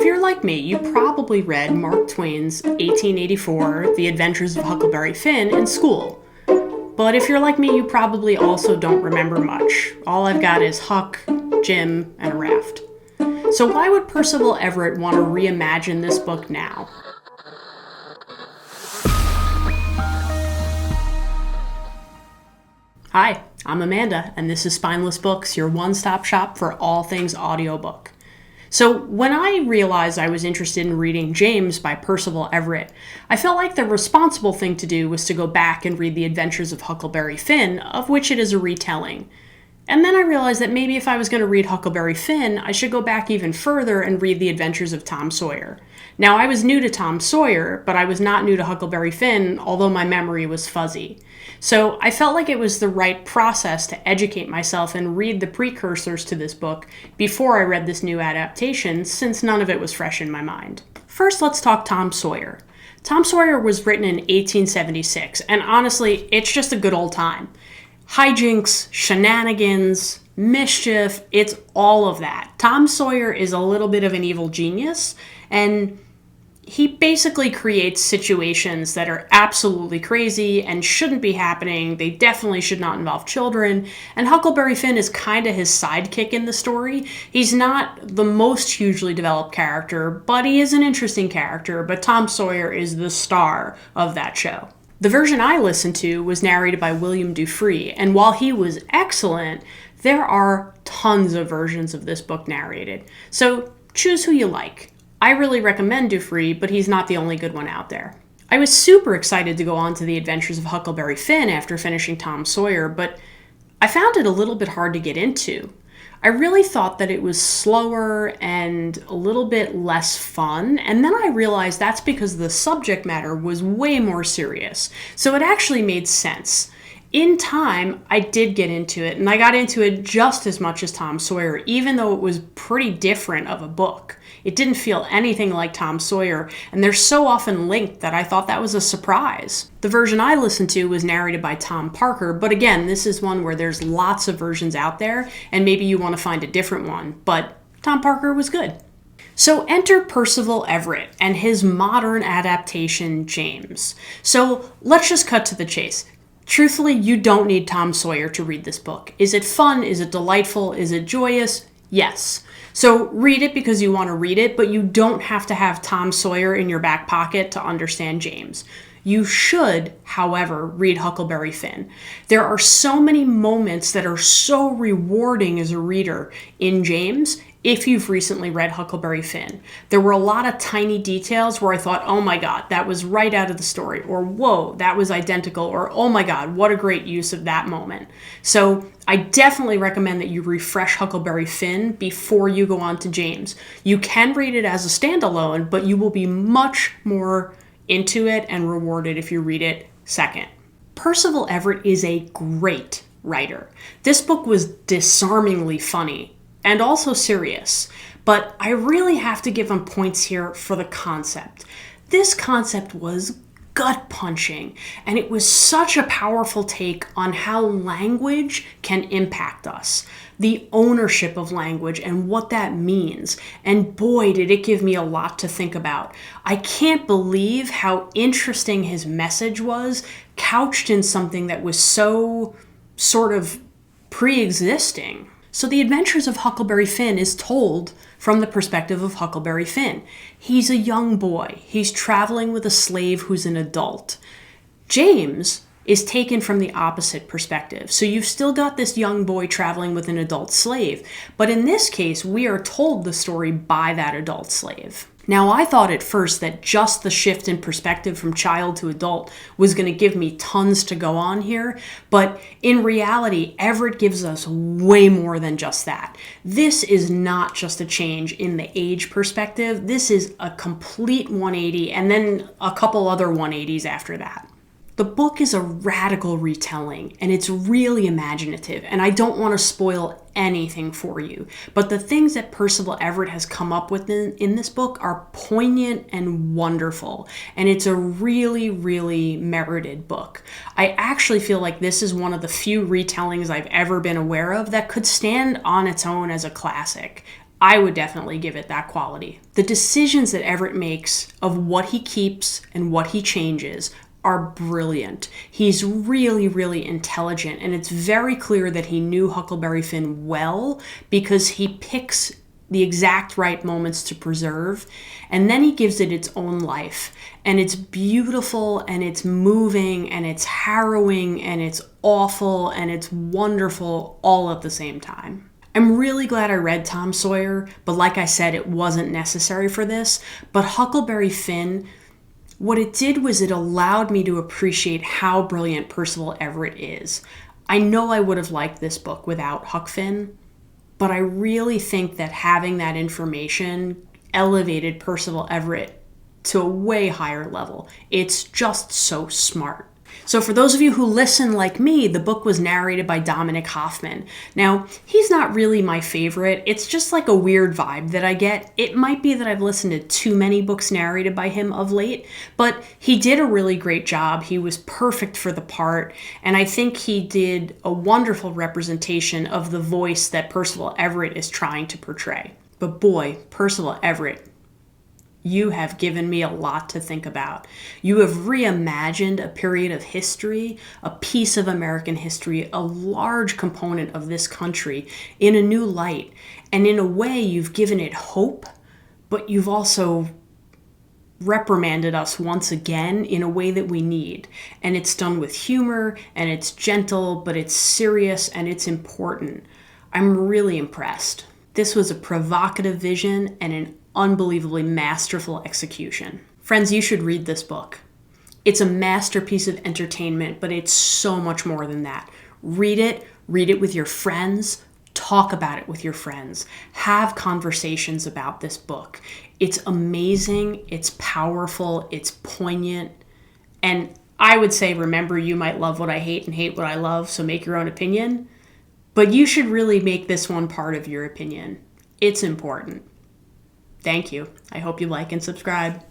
If you're like me, you probably read Mark Twain's 1884, The Adventures of Huckleberry Finn in school. But if you're like me, you probably also don't remember much. All I've got is Huck, Jim, and a raft. So why would Percival Everett want to reimagine this book now? Hi, I'm Amanda, and this is Spineless Books, your one-stop shop for all things audiobook. So when I realized I was interested in reading James by Percival Everett, I felt like the responsible thing to do was to go back and read The Adventures of Huckleberry Finn, of which it is a retelling. And then I realized that maybe if I was going to read Huckleberry Finn, I should go back even further and read The Adventures of Tom Sawyer. Now, I was new to Tom Sawyer, but I was not new to Huckleberry Finn, although my memory was fuzzy. So I felt like it was the right process to educate myself and read the precursors to this book before I read this new adaptation, since none of it was fresh in my mind. First, let's talk Tom Sawyer. Tom Sawyer was written in 1876, and honestly, it's just a good old time. Hijinks, shenanigans, mischief, it's all of that. Tom Sawyer is a little bit of an evil genius, and he basically creates situations that are absolutely crazy and shouldn't be happening. They definitely should not involve children. And Huckleberry Finn is kind of his sidekick in the story. He's not the most hugely developed character, but he is an interesting character. But Tom Sawyer is the star of that show. The version I listened to was narrated by William Dufree, and while he was excellent, there are tons of versions of this book narrated. So choose who you like. I really recommend Dufree, but he's not the only good one out there. I was super excited to go on to The Adventures of Huckleberry Finn after finishing Tom Sawyer, but I found it a little bit hard to get into. I really thought that it was slower and a little bit less fun, and then I realized that's because the subject matter was way more serious, so it actually made sense. In time, I did get into it, and I got into it just as much as Tom Sawyer, even though it was pretty different of a book. It didn't feel anything like Tom Sawyer, and they're so often linked that I thought that was a surprise. The version I listened to was narrated by Tom Parker, but again, this is one where there's lots of versions out there, and maybe you want to find a different one, but Tom Parker was good. So enter Percival Everett and his modern adaptation, James. So let's just cut to the chase. Truthfully, you don't need Tom Sawyer to read this book. Is it fun? Is it delightful? Is it joyous? Yes. So read it because you want to read it, but you don't have to have Tom Sawyer in your back pocket to understand James. You should, however, read Huckleberry Finn. There are so many moments that are so rewarding as a reader in James if you've recently read Huckleberry Finn. There were a lot of tiny details where I thought, oh my god, that was right out of the story, or whoa, that was identical, or oh my god, what a great use of that moment. So I definitely recommend that you refresh Huckleberry Finn before you go on to James. You can read it as a standalone, but you will be much more into it and rewarded if you read it second. Percival Everett is a great writer. This book was disarmingly funny and also serious, but I really have to give him points here for the concept. This concept was gut-punching, and it was such a powerful take on how language can impact us, the ownership of language and what that means, and boy, did it give me a lot to think about. I can't believe how interesting his message was, couched in something that was so sort of pre-existing. So The Adventures of Huckleberry Finn is told from the perspective of Huckleberry Finn. He's a young boy. He's traveling with a slave who's an adult. James is taken from the opposite perspective. So you've still got this young boy traveling with an adult slave. But in this case, we are told the story by that adult slave. Now, I thought at first that just the shift in perspective from child to adult was going to give me tons to go on here, but in reality, Everett gives us way more than just that. This is not just a change in the age perspective. This is a complete 180 and then a couple other 180s after that. The book is a radical retelling, and it's really imaginative, and I don't want to spoil anything for you, but the things that Percival Everett has come up with in this book are poignant and wonderful, and it's a really, really merited book. I actually feel like this is one of the few retellings I've ever been aware of that could stand on its own as a classic. I would definitely give it that quality. The decisions that Everett makes of what he keeps and what he changes are brilliant. He's really, really intelligent, and it's very clear that he knew Huckleberry Finn well because he picks the exact right moments to preserve, and then he gives it its own life. And it's beautiful, and it's moving, and it's harrowing, and it's awful, and it's wonderful all at the same time. I'm really glad I read Tom Sawyer, but like I said, it wasn't necessary for this. But Huckleberry Finn, what it did was it allowed me to appreciate how brilliant Percival Everett is. I know I would have liked this book without Huck Finn, but I really think that having that information elevated Percival Everett to a way higher level. It's just so smart. So for those of you who listen like me, the book was narrated by Dominic Hoffman. Now, he's not really my favorite. It's just like a weird vibe that I get. It might be that I've listened to too many books narrated by him of late, but he did a really great job. He was perfect for the part, and I think he did a wonderful representation of the voice that Percival Everett is trying to portray. But boy, Percival Everett, you have given me a lot to think about. You have reimagined a period of history, a piece of American history, a large component of this country in a new light. And in a way, you've given it hope, but you've also reprimanded us once again in a way that we need. And it's done with humor, and it's gentle, but it's serious, and it's important. I'm really impressed. This was a provocative vision and an unbelievably masterful execution. Friends, you should read this book. It's a masterpiece of entertainment, but it's so much more than that. Read it with your friends, talk about it with your friends, have conversations about this book. It's amazing, it's powerful, it's poignant, and I would say, remember, you might love what I hate and hate what I love, so make your own opinion, but you should really make this one part of your opinion. It's important. Thank you. I hope you like and subscribe.